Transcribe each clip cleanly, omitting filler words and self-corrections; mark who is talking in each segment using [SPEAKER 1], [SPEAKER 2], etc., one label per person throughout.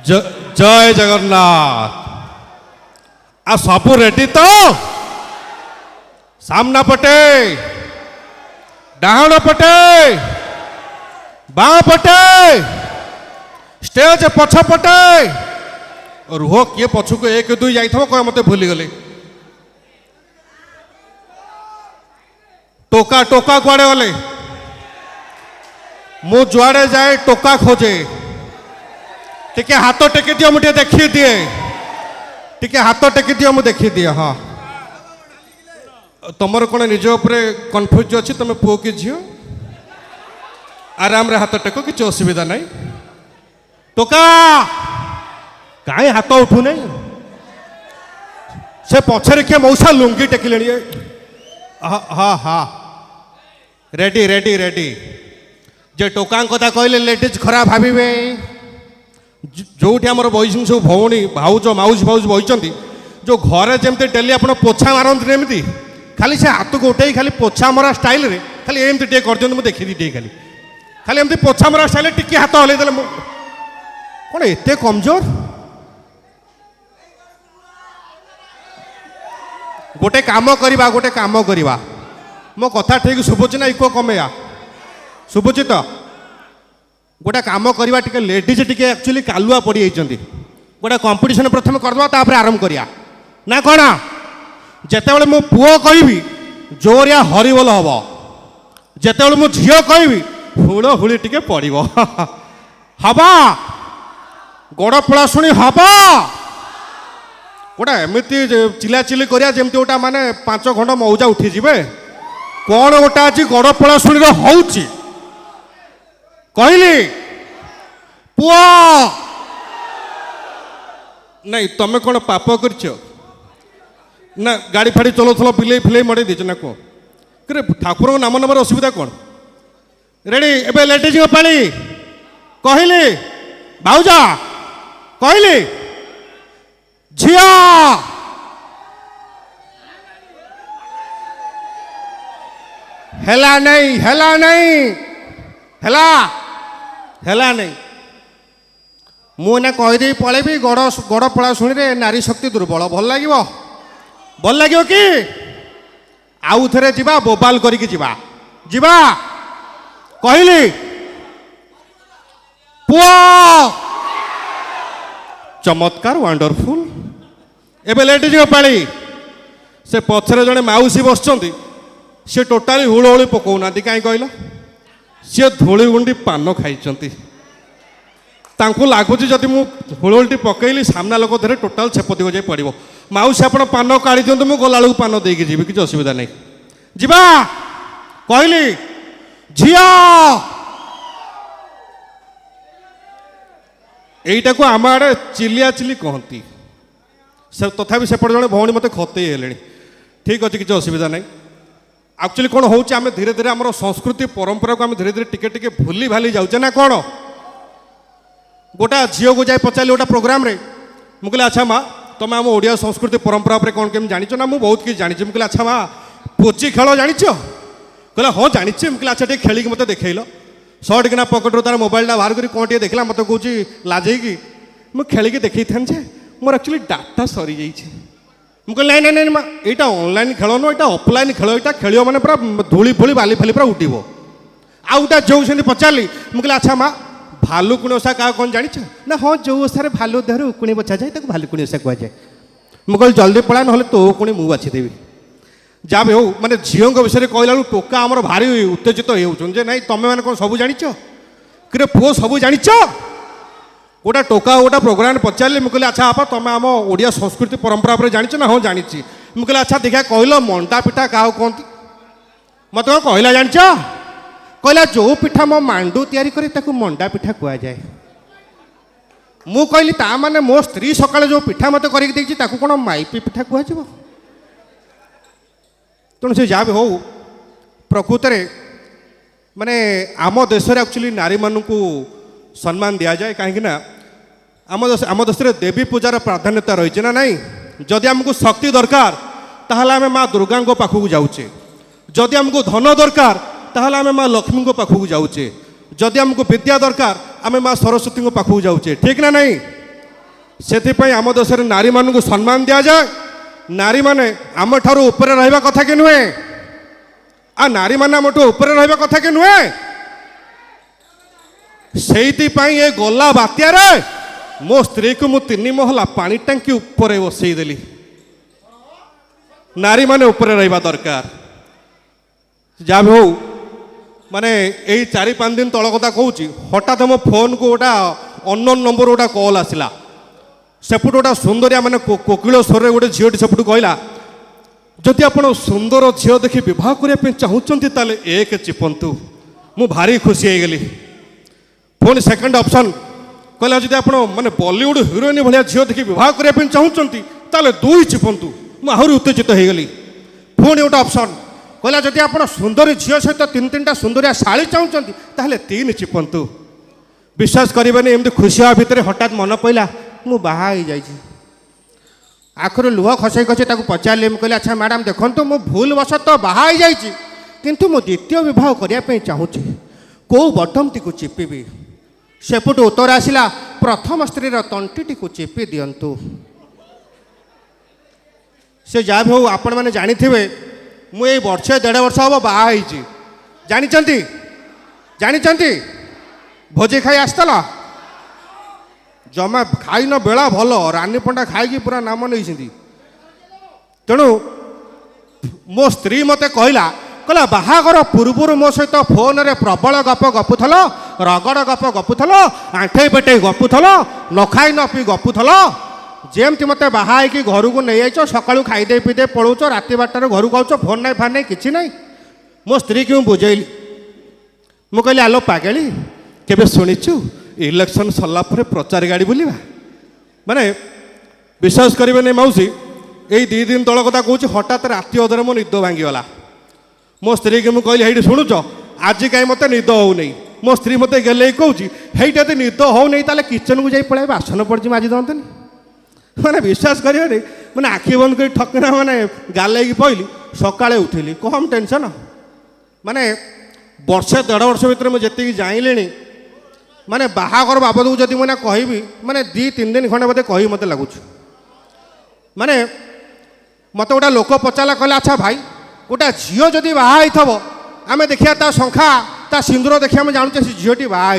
[SPEAKER 1] जय जगन्नाथ। आ सब रेडी तो सामना पटे डाहण पटे बाँ पटे स्टेज पछ पटे रुह किए पछक एक दुई जाइए कह मत भूलीगली टोका टोका कुआड़े गले मु जुआड़े जाए टोका खोजे टिके हाथ टेकी दियो मुझे देखी दिए टिके हाथ टेकी दियो मुझे देखी दिए। हाँ तुमर कौन निज उपरे कन्फ्यूज अच्छी तुम पुओ कि झील आराम रे हाथ टेक किसी असुविधा नहीं टोका कहीं हाथ उठू नहीं से पछरे किए मौसा लुंगी टेकिले हाँ हाँ रेडी रेडी रेडी जे टोका कथा कहले लेडीज खराब भावे जो आमर बही सब भौणी भाउज माउज फाउज बही जो घरे जमी डेली आप पोछा मारती एमती खाली से हाथ को उठे खाली पोछा मरा स्टाइल रे खाली एमती टे कर दिखाई देखी टे खाली खाली एमती पोछा मरा स्टाइल टिके हाथ हल्ले कौन एत कमजोर गोटे काम करवा मो कथा ठीक शुभुची ना इको कमेया शुभुची तो गोटे काम करवा टिके लेडीज टिके एक्चुअली कालुआ पड़ी जाइए गोटे कंपटीशन प्रथम करदे तापर आरंभ करिया ना कौन जितेबाला मो पुओ कहबी जोरिया हरिबोल हम जितेबाला मो झील कहबी हुड़ हुड़ी टिके पड़ो हवा गोड़ पड़ा शुणी हवा गोटा एमती चिलाचिली करिया जमती गोटा माने 5 खंड मौजा उठी जिवे कौन गोटा आज गोड़ पड़ा शुणी होउची कहली पुआ नहीं तमें कौन पाप कर ना गाड़ी फाड़ी चलाउल बिले फिले मड़े दीच ना कह ठाकुर नाम नंबर असुविधा कौन रेडी एबे लेडीज पाली कहली भाउजा कहली झिया हेला नहीं हेला नहीं हेला हेला नहीं मुझे कहीदे पलैबी गड़ गड़ पड़ा शुणी नारी शक्ति दुर्बल भल लगे कि आउ थे जा बोबाल करिकी जीवा जीवा कहली पुआ चमत्कार वंडरफुल एबे लेडीज पाली से पछरे जड़े माउसी बसचंती सी टोटाली हुड़हुड़ी पकाउना कहीं कहल सी धूली गुंडी पान खाई लगुच जदि मुझे हुड़हुड़ी पकईली सामना लोक धरे टोटाल छेप दिग जाए पड़ो माउसी आप पान काढ़ी दिखाँ मुझे गला पान देकी जी किसी असुविधा नहीं जीवा कहली झिया यहीटा को आम आड़े चिलिया चिली कहती से तथापि सेपटे जड़े भौणी मत खतई हेले ठीक अच्छे किसी असुविधा नहीं एक्चुअली कौन हो धीरे धीरे आम संस्कृति परंपरा को आम धीरे धीरे टिके टिके भूली भाली जाऊे ना कौन गोटा झील को जाए पचारि गोटा प्रोग्राम रे मुझे अच्छा माँ तुम आम ओडिया संस्कृति परंपरा पर कौन केमी जानी ना मुझे बहुत किसी जानी मुझे अच्छा माँ पोची खेल जाच कहला हाँ जानी मुझे अच्छा टे खेल मत देखल सर्ट किना पकेट तार मोबाइलटा बाहर कर कौन टे देखला मत कौच लाजई मुझे खेल देखी था मोर एक्चुअली डाटा सरी जाइए मुझे नहीं नहीं माँ यहाँ ऑनलाइन खेल नुह यहाँ ऑफलाइन खेल यहाँ खेल मैंने पूरा धूली फूली बाली फाली पूरा उठब आउटा जो पचारि मुझे अच्छा माँ भालुकुणी ओषा क्या कौन जानी ना हाँ जो ओषार भालू देहर उकुणी बचा जाए भालुकुणी ओषा कहुए मुझे जल्दी पड़ा ना तो उकुणी मुझे बाछीदेवी जहाँ भी हो माने झील विषय कहला टोका आमर भारी उत्तेजित हो ना तुम मैंने कौन सब जाच कि पुओ सब जाच गोटा टोका गोटा प्रोग्राम पचारे मुझे अच्छा आप तुम आम ओडिया संस्कृति परंपरा पर जाच ना हाँ जानी मुझे अच्छा देखा कहल मंडा पिठा क्या कहती मत कौन कहला जाच कहला जो पिठा मो मांडू तैयारी करे ताकू मंडा पिठा कह जाए मु कहली ता माने मो स्त्री सकाଳେ जो पिठा मत करके कौन माइपी पिठा कह तेणु से जहाँ भी हो प्रकृत में माने आम देश एक्चुअली नारी मानू सम्मान दि जाए कहीं आम देश में देवी पूजार प्राधान्यता रही ना नहीं जदि आमको शक्ति दरकार ताहले आम माँ दुर्गा पाखक जाऊे जदि आमको धन दरकार ताहले आम माँ लक्ष्मी पाखक जाऊे जदि आमको विद्या दरकार आम माँ सरस्वती पाखक जाऊे ठीक ना नहीं से आम देश में नारी मानू सम्मान दि जाए नारी माने आम ठारू ऊपर रहा कथा कि नुहे आ नारी माने आम ऊपर रहा कथा कि नुहे से गला बात्यार मो स्त्री को मु 3 महला पानी टांकी ऊपर बसईदेली नारी माने ऊपर रहा दरकार जहाँ भी हो माने यही 4-5 दिन तल कथा कहूँ हठात मो फोन को गोटा अननोन नंबर गोटा कॉल आसला सेपटू गोटा सुंदरिया माने कोकिल स्वर गोटे झीटी सेपटू कहला जदि आप सुंदर झील देखी बह करने चाहूँगी ताले 1 चिपंतु मु भारी खुशी हो गली पुणी सेकेंड ऑप्शन कहला जदि आप माने बॉलीवुड हिरोइन भाया झील देखी बह करने चाहूँगी ताले 2 चिपंतु मु आहरी उत्तेजित हो गली पुणी गोटे ऑप्शन कहला जदि आप सुंदर झील सहित 3-3टा सुंदरिया शाड़ी चाहूँगी ताले 3 चिपंतु विश्वास करेंगे एमती खुशी हाँ भितर हठात मन पड़ा मु बाहा हो जाइए आखिर लुह खसई खसई पचारे मुझे अच्छा मैडम देखो मु भूल बस तो बाहा हो जाइए किंतु मु द्वितीय विवाह करने चाहूँगी कौ बटमटी को चिपिबी सेपटू उत्तर आसला प्रथम स्त्री तंटी को चिपी दिंतु से जहाँ भी हो आपण मैंने जानी मुझे वर्षे 1.5 वर्ष हम बाहा जानी भोजी खाई आसला जमा खाई न बेला भल रानी पंडा खाई पूरा नाम नहीं तेणु मो स्त्री मते कहला बाहागर पूर्वर मो सहित फोन रे प्रबल गप गपुथल रगड़ गप गपुथल आंठे पेटे गपुथल न खाई न पी गपुथल जेमती मते बाहा कि घर को नहीं जाइछ सकाळू खाईदे पीदे पलाउछ राति 12 घर को आउछ फोन नहीं फान नहीं किसी नहीं मो स्त्री की बुझेली मु कहली आलो पागेली केबे शुणीचु इलेक्शन सरला प्रचार गाड़ी बुलवा माने विश्वास करेंगे मौसी यही 2 दिन तल कथा कहूँ हठात राति अधर मो निद भांगीगला मो स्त्री की मुझे कहली शुणुच आज कहीं मत निद हो नहीं मो स्त्री मत गले कहूँ हेटा तो निद हो नहीं ताले किचन को जाई पड़े बासन पड़ी माजी दंतनी मैंने विश्वास करेंगे मैंने आखि बंद कर ठकना मैंने गाले पहली सकाଳେ उठिली कम टेंशन माने वर्षे 1.5 वर्ष भितर मुझे जी जाइली माने बाहागर बाबद को जब मैंने कहबी माने 2-3 दिन खंडे मत कही मत लगुच माने मत गोटा लोक पचारा कहला अच्छा भाई गोटा झील जदि बाहा थब आम देखिया ता संख्या ता सिंदूर देखिए आम जानूचे से झीलटी बाहा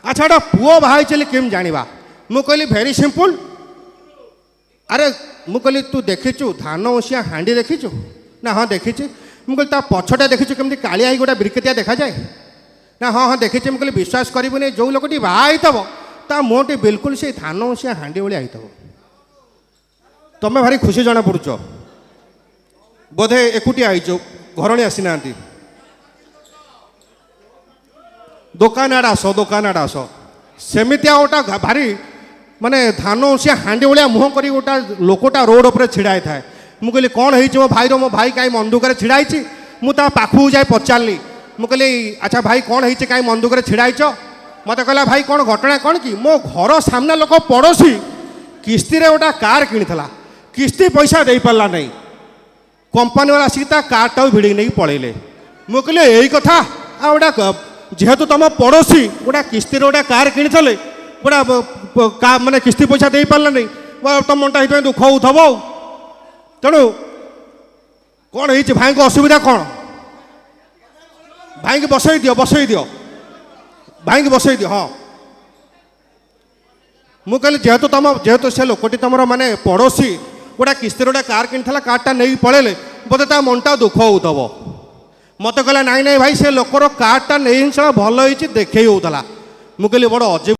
[SPEAKER 1] अच्छा गोटा पुओ बाहा केम जाना मु कहली भेरी सिंपल अरे मु कहली तू देखीचु धान ओसिया हांडी देखीचु ना हाँ देखी मुझे ता पछटा देखीचु केमती कालिया गोटा बिरकेतिया देखा जाए ना हाँ हाँ देखी मुझे विश्वास करेंगे जो लोकटी बाहा थब ता मुहटी बिल्कुल से धान ओसिया हांडी भाया थब तुम्हें भारी खुशी जना पड़ुच बोधे एकुटिया आईच घर आसी ना दुकान आड़ आस सेमितिया गोटा भारी माने धान ओसिया हांडी भाया मुह कर गोटा लोकटा रोड पर छिड़ा था मुझे कहली कौन हो मो भाई कहीं मन दुख छिड़ाई मुझे पाखु जाए पचारि मुझे कहली अच्छा भाई कौन है कहीं मन दुख छिड़ाईच मत कहला भाई कौन घटना कौन कि मो घर सामने लोक पड़ोशी किस्ती रे गोटा कार किणीला किस्ती पैसा दे पारा नहीं कंपानी वाला आसिक कारटा भिड़ नहीं पलैले मुझे कहली यही कथा आ गोटा जेहेतु तुम पड़ोशी गोटा किस्ती गोटा कार किणी गोटा माने किस्ती पैसा दे पारा नहीं तुम मनटा ये दुख होथब तेणु कौन है भाई को असुविधा कौन भाई की बसई दियो भाई की बसई दियो हाँ मु कहली जेहेतु से लोकटी तुम माने पड़ोशी गोटा किस्ती गोटा कार किणीला कारटा नहीं पलैले बोधे ता मनटा दुख होथब मत कहला नाई नाई भाई से लोकर कारटा नहीं भल देखई होता मुझे कहली बड़ अजीब